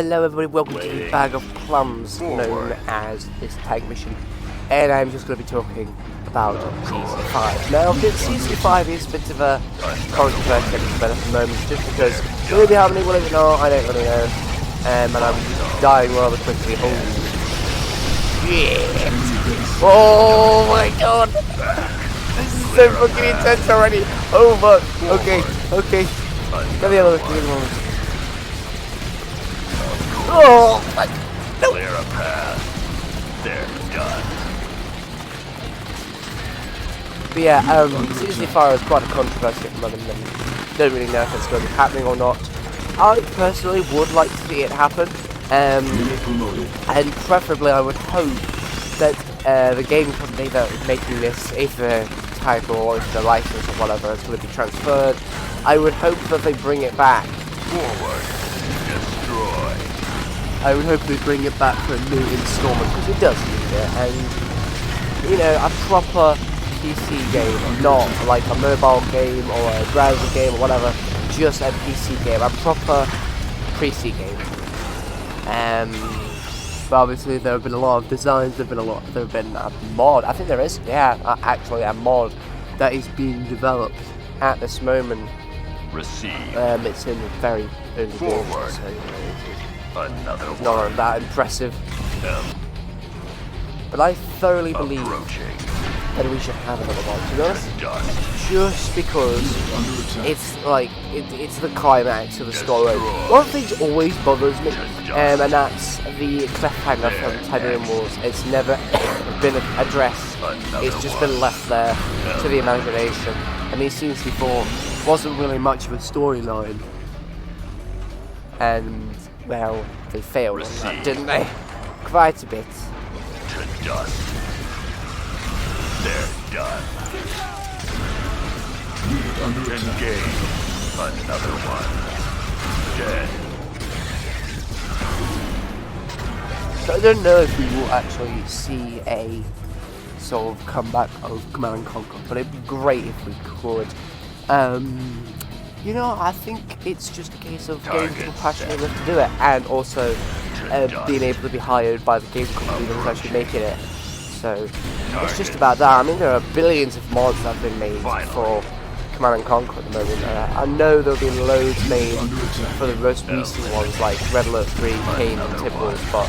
Hello everybody, welcome to the Bag of Plums, known as this tank mission. And I'm just going to be talking about Season 5. Now, Season 5 is a bit of a controversial at the moment, just because will it be happening, will it not, I don't really know. And I'm dying rather quickly. Oh, shit! Oh my god! This is so fucking intense already! Oh fuck! Okay. Get the other one. Oh, fuck. No. Clear a path. They're done. But yeah, Season 5 is quite a controversy at the moment, and don't really know if it's going to be happening or not. I personally would like to see it happen, and preferably I would hope that the game company that is making this, if the title or if the license or whatever is going to be transferred, I would hope that they bring it back. Forward. Destroy. I would hope they bring it back for a new installment, because it does need it, and, you know, a proper PC game, not like a mobile game or a browser game or whatever, just a PC game, a proper PC game. But obviously there have been a lot of designs, there have been a mod, I think there is, actually a mod that is being developed at this moment. Receive. It's in very early Forward. stages, so, you know, Another it's one. not that impressive. Them But I thoroughly believe approaching. that we should have another one, to be honest. Done. Just because it's like it's the climax of the story. One thing that always bothers me, and that's the cliffhanger from Tiberium Wars. It's never been addressed. It's just been left there to the imagination. I mean, Season 4 wasn't really much of a storyline, and well, they failed on that, didn't they? Quite a bit. To dust. They're done. Engage. Another one. Dead. So I don't know if we will actually see a sort of comeback of Command and Conquer, but it'd be great if we could. You know, I think it's just a case of getting people passionate enough to do it, and also being able to be hired by the game company that's actually making it. So it's just about that. I mean, there are billions of mods that have been made for Command and Conquer at the moment. I know there'll be loads made for the most recent ones, like Red Alert 3, Kane and Tibbles, but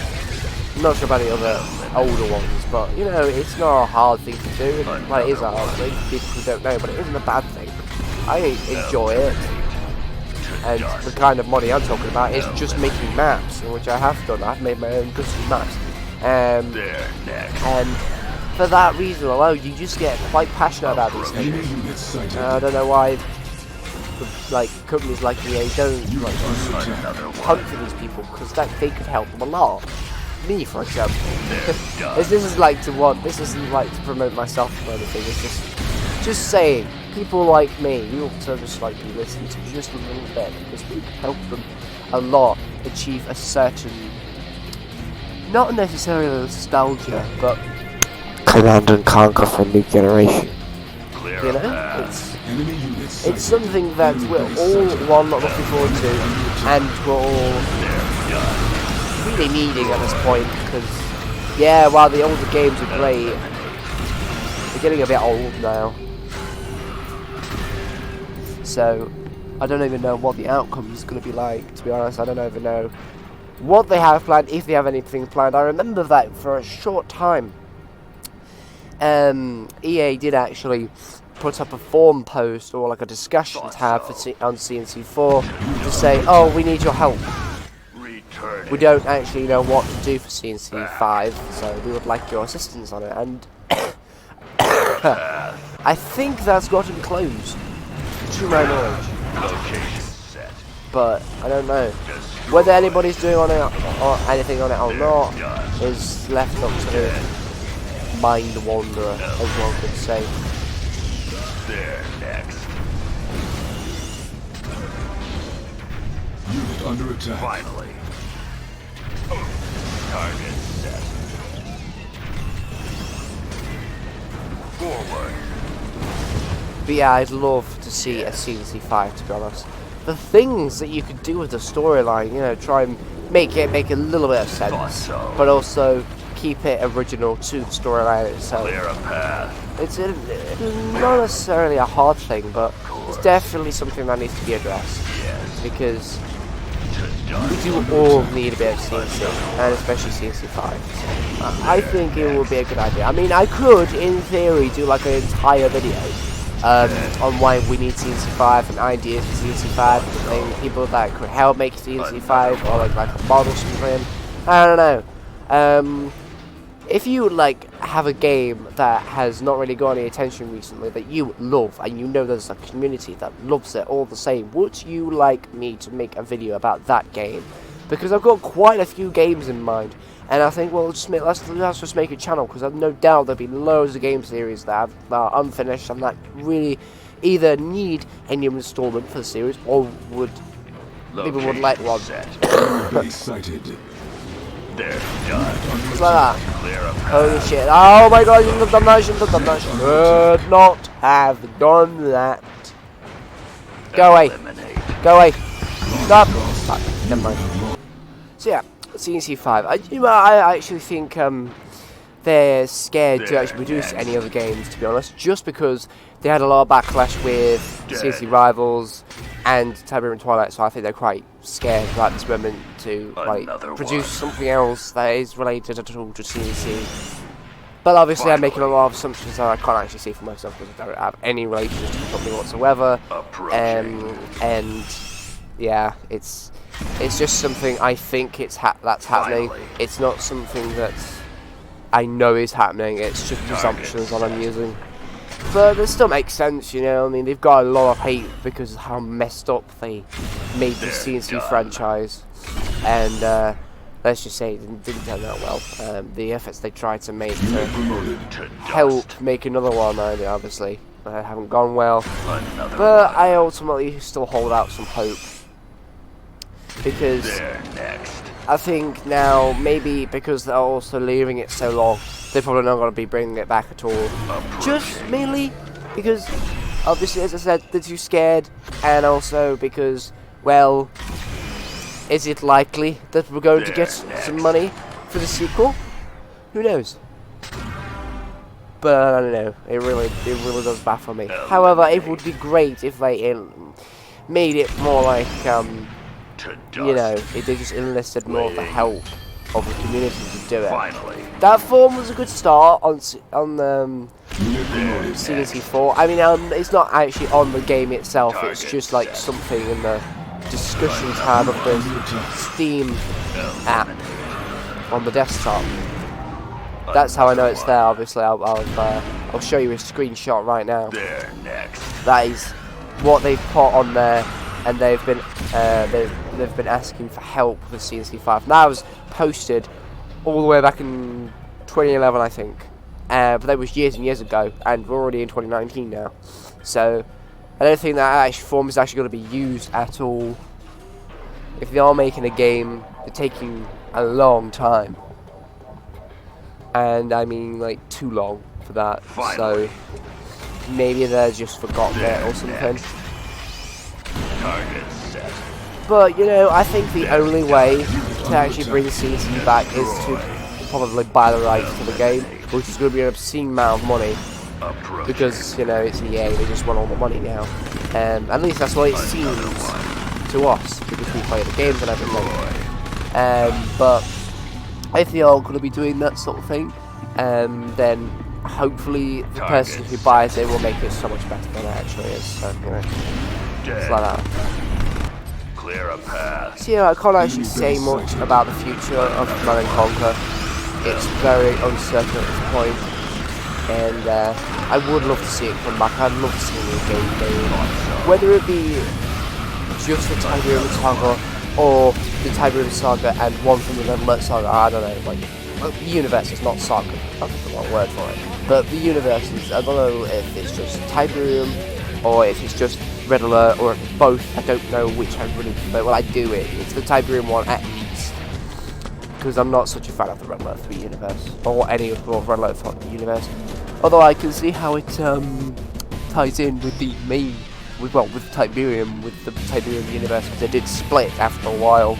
I'm not sure about the other older ones. But, you know, it's not a hard thing to do. Well, it is a hard thing for people who don't know, but it isn't a bad thing. I enjoy it. And the kind of money I'm talking about is just making maps, which I have done. I've made my own custom maps. And for that reason alone, you just get quite passionate about these things. I don't know why, like, companies like EA don't hunt for these people, because they could help them a lot. Me, for example. This isn't like to promote myself or anything. It's just saying, people like me, you also just like to listen to just a little bit, because we can help them a lot achieve a certain, not necessarily nostalgia, but Command and Conquer for a new generation. You know, it's something that we're all looking forward to, and we're all really needing at this point, because while the older games are great, they're getting a bit old now. So I don't even know what the outcome is going to be like, to be honest. I don't even know what they have planned, if they have anything planned. I remember that for a short time, EA did actually put up a forum post or like a discussion tab on CNC4 to say, oh, we need your help. We don't actually know what to do for CNC5, so we would like your assistance on it. And I think that's gotten closed, to my knowledge. But I don't know whether anybody's doing on it or anything on it or not. Is left up to the mind wanderer, as one could say. They're next. Unit under attack. Finally. Target set. Forward. But yeah, I'd love to see a CNC5, to be honest. The things that you could do with the storyline, you know, try and make a little bit of sense, Thought so. but also keep it original to the storyline itself. Clear a path. It's not necessarily a hard thing, but it's definitely something that needs to be addressed, Yes. because To we dust. do all need a bit of CNC, and especially CNC 5. I think it would be a good idea. I mean, I could, in theory, do like an entire video on why we need CNC 5 and ideas for CNC 5, and people that could help make CNC 5, or like a model something. I don't know. If you like have a game that has not really got any attention recently that you love, and you know there's a community that loves it all the same, would you like me to make a video about that game? Because I've got quite a few games in mind, and I think let's just make a channel, because I've no doubt there'll be loads of game series that are unfinished and that really either need a new installment for the series, or people would like one. Set. Be sighted. They're done. Just like that. Clear a path. Holy shit. Oh my god, you shouldn't have done that, you shouldn't have done that. Should not have done that. Go away. Eliminate. Go away. Stop. Fuck. Never mind. So yeah, CNC 5. I actually think they're scared to actually produce any other games, to be honest, just because they had a lot of backlash with CNC Rivals and Tiberium Twilight, so I think they're quite scared right this moment to like Another produce one. something else that is related at all to CNC. But obviously I'm making a lot of assumptions that I can't actually see for myself, because I don't have any relations to the company whatsoever. Approaching. And yeah, it's just something I think that's happening. Finally. It's not something that I know is happening. It's just presumptions that I'm using. But it still makes sense, you know. I mean, they've got a lot of hate because of how messed up they made the CNC franchise, and let's just say it didn't turn out well. The efforts they tried to make to Promoted. To help dust. make another one, obviously, haven't gone well. Another But one. I ultimately still hold out some hope, because They're next. I think now, maybe because they're also leaving it so long, they're probably not going to be bringing it back at all. Just mainly because, obviously, as I said, they're too scared, and also because, well, is it likely that we're going to get some money for the sequel? Who knows? But I don't know. It really does baffle me. However, it would be great if they made it more like To you know, dust. if they just enlisted more of the help of the community to do it. Finally. That form was a good start on Promoted. CNC 4. I mean, it's not actually on the game itself. It's just like something in the discussion tab of the Steam app on the desktop. That's how I know it's there. Obviously, I'll show you a screenshot right now. They're next. That is what they've put on there, and they've been asking for help with CNC 5. Now, that was posted all the way back in 2011, I think, but that was years and years ago, and we're already in 2019 now. So I don't think that form is actually going to be used at all. If they are making a game, they're taking a long time, and I mean like too long for that. So maybe they're just forgotten it or something. Target set. But, you know, I think the only way to actually bring CNC back is to probably buy the rights to the game, which is going to be an obscene amount of money, Approach. because, you know, it's EA, they just want all the money now. At least that's what it seems to us, because we play the games and everything. But if they are going to be doing that sort of thing, then hopefully the person who buys it will make it so much better than it actually is. So, you know, it's like that. Clear a path. So yeah, I can't actually say much about the future of Command & Conquer. It's very uncertain at this point, and I would love to see it come back. I'd love to see a new game, whether it be just the Tiberium Saga or the Tiberium Saga and one from the Red Alert Saga. I don't know, like the universe is not Saga. That's the wrong word for it. But the universes, I don't know if it's just Tiberium or if it's just Red Alert, or if it's both. I don't know which I really prefer. Well, I do it. It's the Tiberium one at least, because I'm not such a fan of the Red Alert 3 universe, or any of the Red Alert 4 universe. Although I can see how it ties in with the main, with the Tiberium universe, because they did split after a while.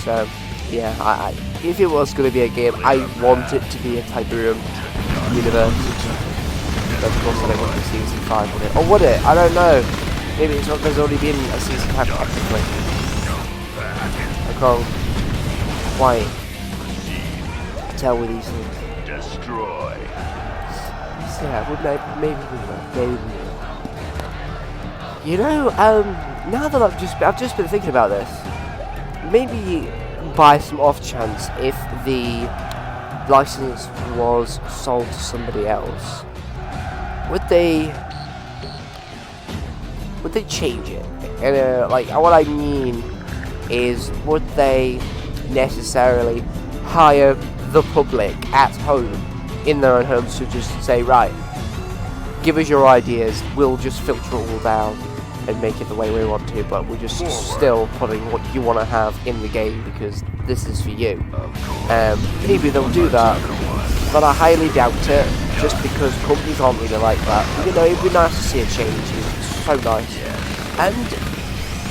So, yeah, if it was going to be a game, I want it to be a Tiberium universe. But of course, I don't want to see Season 5 on it. Or would it? I don't know. Maybe it's not, there's already been a Season 5 technically. I can't quite tell with these things. Destroy. So yeah, maybe we will. You know, now that I've just been thinking about this, maybe by some off chance, if the license was sold to somebody else, would they change it? And like, what I mean is, would they necessarily hire the public at home, in their own homes, to just say, right, give us your ideas, we'll just filter it all down and make it the way we want to, but we're just still putting what you want to have in the game because this is for you. Maybe they'll do that, but I highly doubt it, just because companies aren't really like that. You know, it'd be nice to see a change. It's so nice. And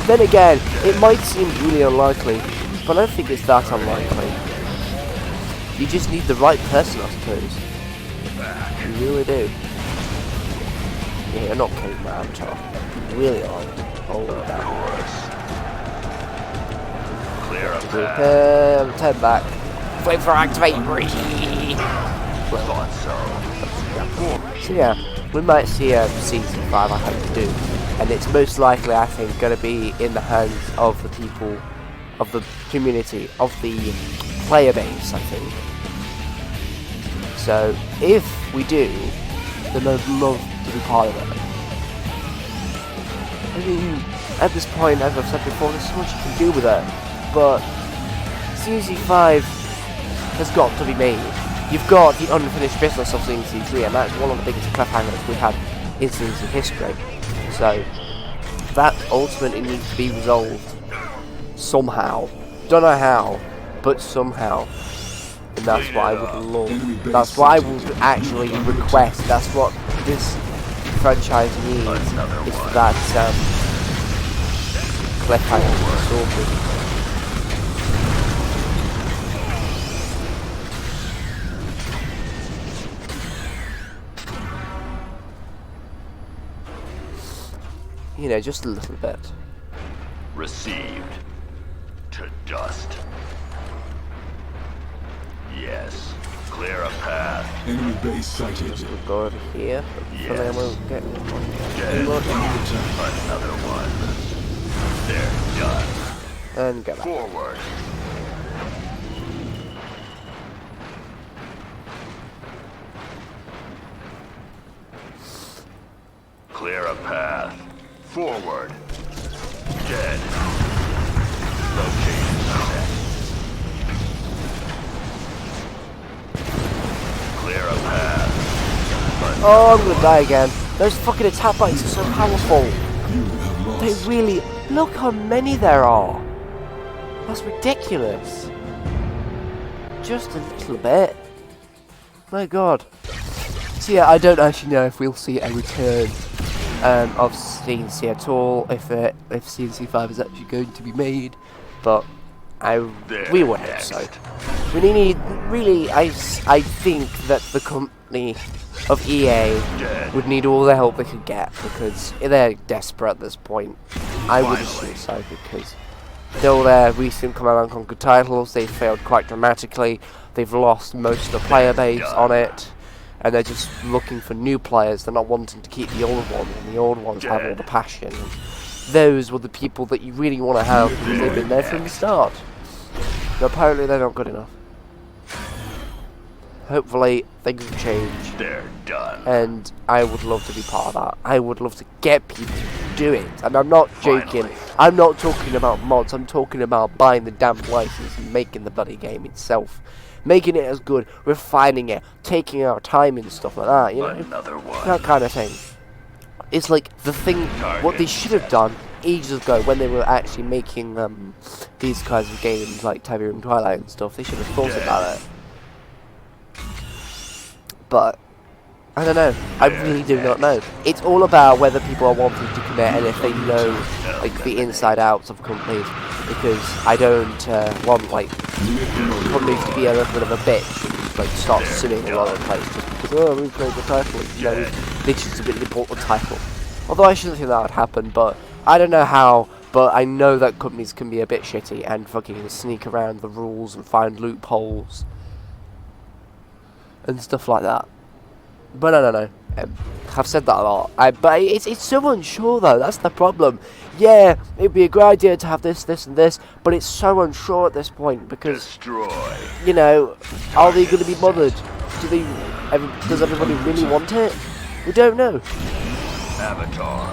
then again, it might seem really unlikely, but I don't think it's that unlikely. You just need the right person, I suppose. You really do. Yeah, you're not kidding, man, Tom. You really are. Oh, that. Clear a path. Turn back. Wait for activate. Thought so. So yeah, we might see a Season 5, I hope to do. And it's most likely, I think, going to be in the hands of the people, of the community, of the player base, I think. So, if we do, then I'd love to be part of it. I mean, at this point, as I've said before, there's so much you can do with it. But Season 5 has got to be made. You've got the unfinished business of Season 3, and that's one of the biggest cliffhangers we've had in Season history. So, that ultimately needs to be resolved somehow. Don't know how, but somehow. And that's what I would love. That's what I would actually request. That's what this franchise needs. Is for that cliffhanger to be sorted. You know, just a little bit. Received. To dust. Yes. Clear a path. Enemy base sighted. We'll go over here. Hopefully I won't get Dead. Another one. They're done. and go back. Forward. Clear a path. Forward. Dead. Location set. Clear a path. Oh, I'm gonna die again. Those fucking attack bikes are so powerful. You have lost. They really... Look how many there are. That's ridiculous. Just a little bit. My god. So yeah, I don't actually know if we'll see a return of CNC at all, if CNC 5 is actually going to be made, but we would hope so. We need, really, I think that the company of EA would need all the help they could get, because they're desperate at this point. I would assume so, because though their recent Command & Conquer titles, they failed quite dramatically. They've lost most of the player base on it, and they're just looking for new players. They're not wanting to keep the old ones, and the old ones have all the passion. And those were the people that you really want to have, because they've been there from the start. But apparently they're not good enough. Hopefully things will change, They're done. and I would love to be part of that. I would love to get people to do it, and I'm not joking. Finally. I'm not talking about mods. I'm talking about buying the damn license and making the bloody game itself, making it as good, refining it, taking our time and stuff like that. You know, Another one. that kind of thing. It's like the thing, what they should have done ages ago when they were actually making these kinds of games like Tiberium Twilight and stuff. They should have thought about it. But I don't know. I really do not know. It's all about whether people are wanting to commit and if they know like the inside outs of companies. because I don't want like companies to be a little bit of a bitch and like start suing a lot of the place just because we've made the title, you know, they just a bit bought the title. Although I shouldn't think that would happen, but I don't know how. But I know that companies can be a bit shitty and fucking sneak around the rules and find loopholes and stuff like that. But no. I've said that a lot. But it's so unsure though. That's the problem. Yeah, it'd be a great idea to have this, and this, but it's so unsure at this point because Destroy. you know, are they going to be bothered? Does everybody really want it? We don't know. Avatar.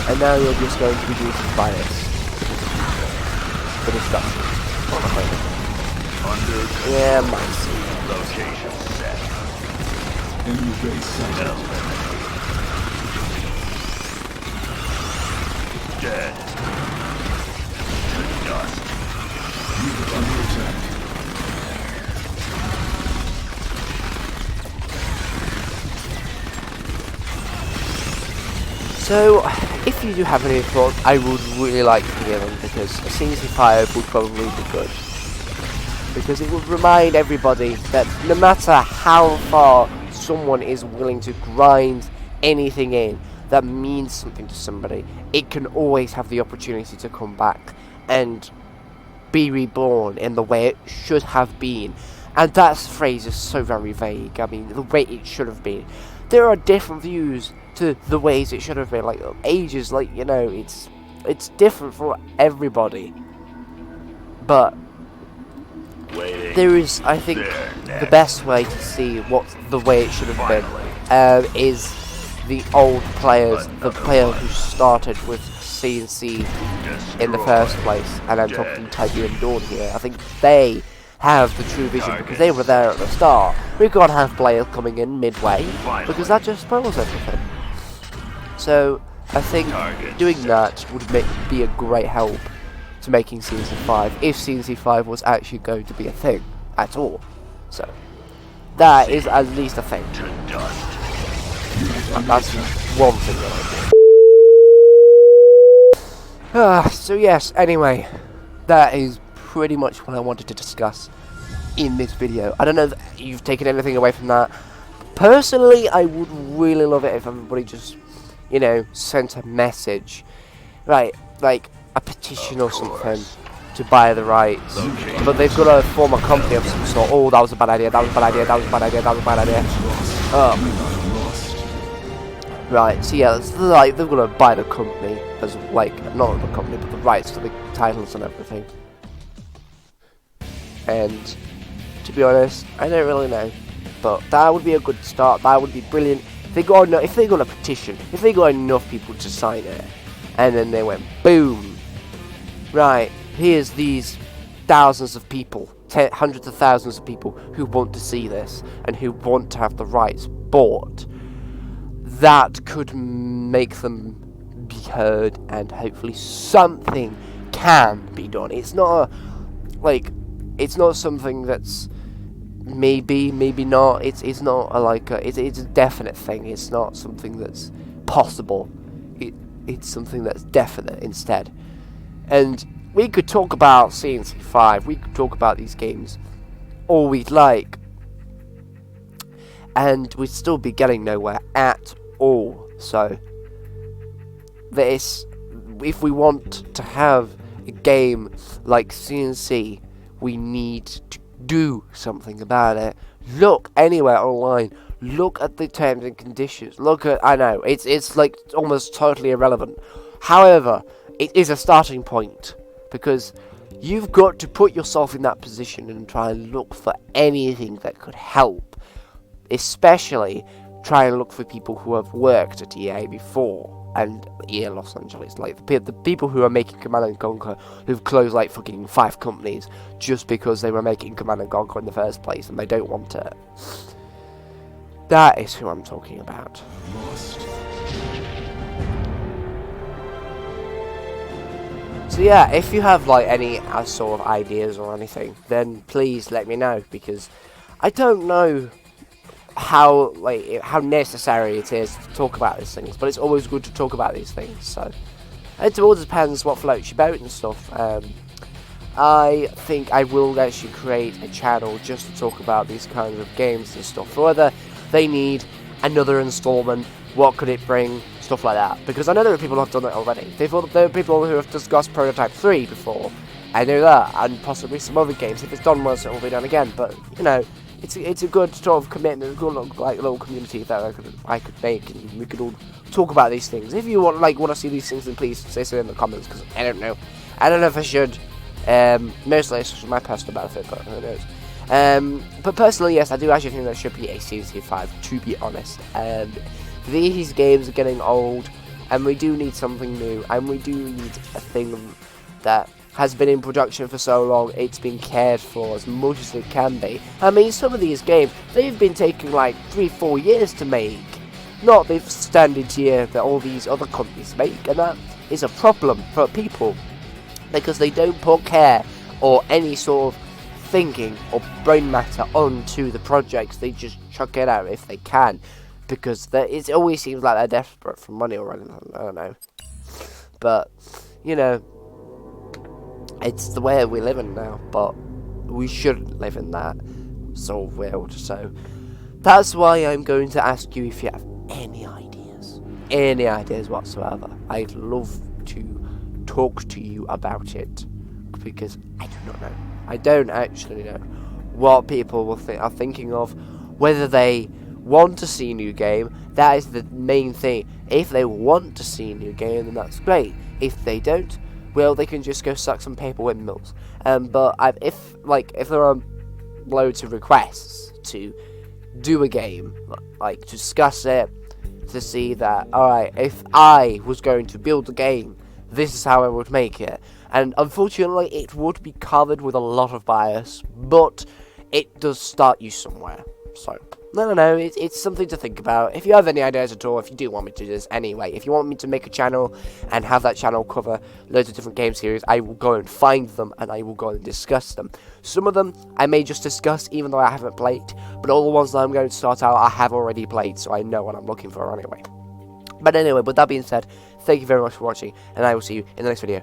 And now you're just going to be doing some finance for this stuff. Under Yeah, might see. location set. Enemy base sighted. Dead. To dust. Unit under attack. So, if you do have any thoughts, I would really like to hear them, because a Season 5 would probably be good. Because it would remind everybody that no matter how far someone is willing to grind anything in that means something to somebody, it can always have the opportunity to come back and be reborn in the way it should have been. And that phrase is so very vague. I mean, the way it should have been. There are different views to the ways it should have been, like ages, like, you know, it's different for everybody. But Waiting. there is, I think, the best way to see what the way it should have been is the old players, the player who started with CNC in the first place, and I'm talking Tiger and Dawn here. I think they have the true vision because they were there at the start. We can't have players coming in midway because that just spoils everything. So I think doing that would be a great help to making Season 5, if Season 5 was actually going to be a thing at all. So that is at least a thing. To dust. That's one thing that I do. So yes, anyway, that is pretty much what I wanted to discuss in this video. I don't know if you've taken anything away from that. Personally, I would really love it if everybody just, you know, sent a message, right, like a petition or something to buy the rights, but they've got to form a company of some sort. Oh, that was a bad idea, that was a bad idea, that was a bad idea, that was a bad idea. Right, so yeah, it's like they've got to buy the company, as like, not the company, but the rights to the titles and everything. And to be honest, I don't really know, but that would be a good start. That would be brilliant. If they got a petition, if they got enough people to sign it, and then they went boom, right, here's these thousands of people, hundreds of thousands of people who want to see this and who want to have the rights bought, that could make them be heard, and hopefully something can be done. It's not it's not something that's maybe not. It's not it's a definite thing. It's not something that's possible. It's something that's definite instead. And we could talk about CNC 5. We could talk about these games all we'd like, and we'd still be getting nowhere at all. So if we want to have a game like CNC, we need to do something about it. Look anywhere online. Look at the terms and conditions. I know it's like almost totally irrelevant. However, it is a starting point, because you've got to put yourself in that position and try and look for anything that could help. Especially try and look for people who have worked at EA before, and EA Los Angeles, like the people who are making Command & Conquer, who've closed like fucking 5 companies just because they were making Command & Conquer in the first place and they don't want it. That is who I'm talking about. Lost. So yeah, if you have like any sort of ideas or anything, then please let me know, because I don't know how necessary it is to talk about these things, but it's always good to talk about these things. So it all depends what floats your boat and stuff. I think I will actually create a channel just to talk about these kinds of games and stuff. Whether they need another installment, what could it bring, stuff like that. Because I know there are people who have done it already. There are people who have discussed Prototype 3 before. I know that, and possibly some other games. If it's done once, it will be done again. But you know, it's a good sort of commitment, a good little community that I could make, and we could all talk about these things. If you want to see these things, then please say so in the comments, because I don't know if I should. Mostly it's for my personal benefit, but who knows. But personally, yes, I do actually think there should be a Season 5, to be honest. These games are getting old, and we do need something new, and we do need a thing that has been in production for so long, it's been cared for as much as it can be. I mean, some of these games, they've been taking like 3-4 years to make, not the standard year that all these other companies make, and that is a problem for people, because they don't put care or any sort of thinking or brain matter onto the projects. They just chuck it out if they can, because it always seems like they're desperate for money or anything. I don't know, but you know, it's the way we live in now. But we shouldn't live in that sort of world. So that's why I'm going to ask you if you have any ideas whatsoever. I'd love to talk to you about it, because I do not know. I don't actually know what people are thinking of, whether they want to see a new game. That is the main thing. If they want to see a new game, then that's great. If they don't, well, they can just go suck some paper windmills. But if there are loads of requests to do a game, like to discuss it, to see that, alright, if I was going to build a game, this is how I would make it. And unfortunately, it would be covered with a lot of bias, but it does start you somewhere. So, no, it's something to think about. If you have any ideas at all, if you do want me to do this anyway, if you want me to make a channel and have that channel cover loads of different game series, I will go and find them and I will go and discuss them. Some of them I may just discuss even though I haven't played, but all the ones that I'm going to start out I have already played, so I know what I'm looking for anyway. But anyway, with that being said, thank you very much for watching, and I will see you in the next video.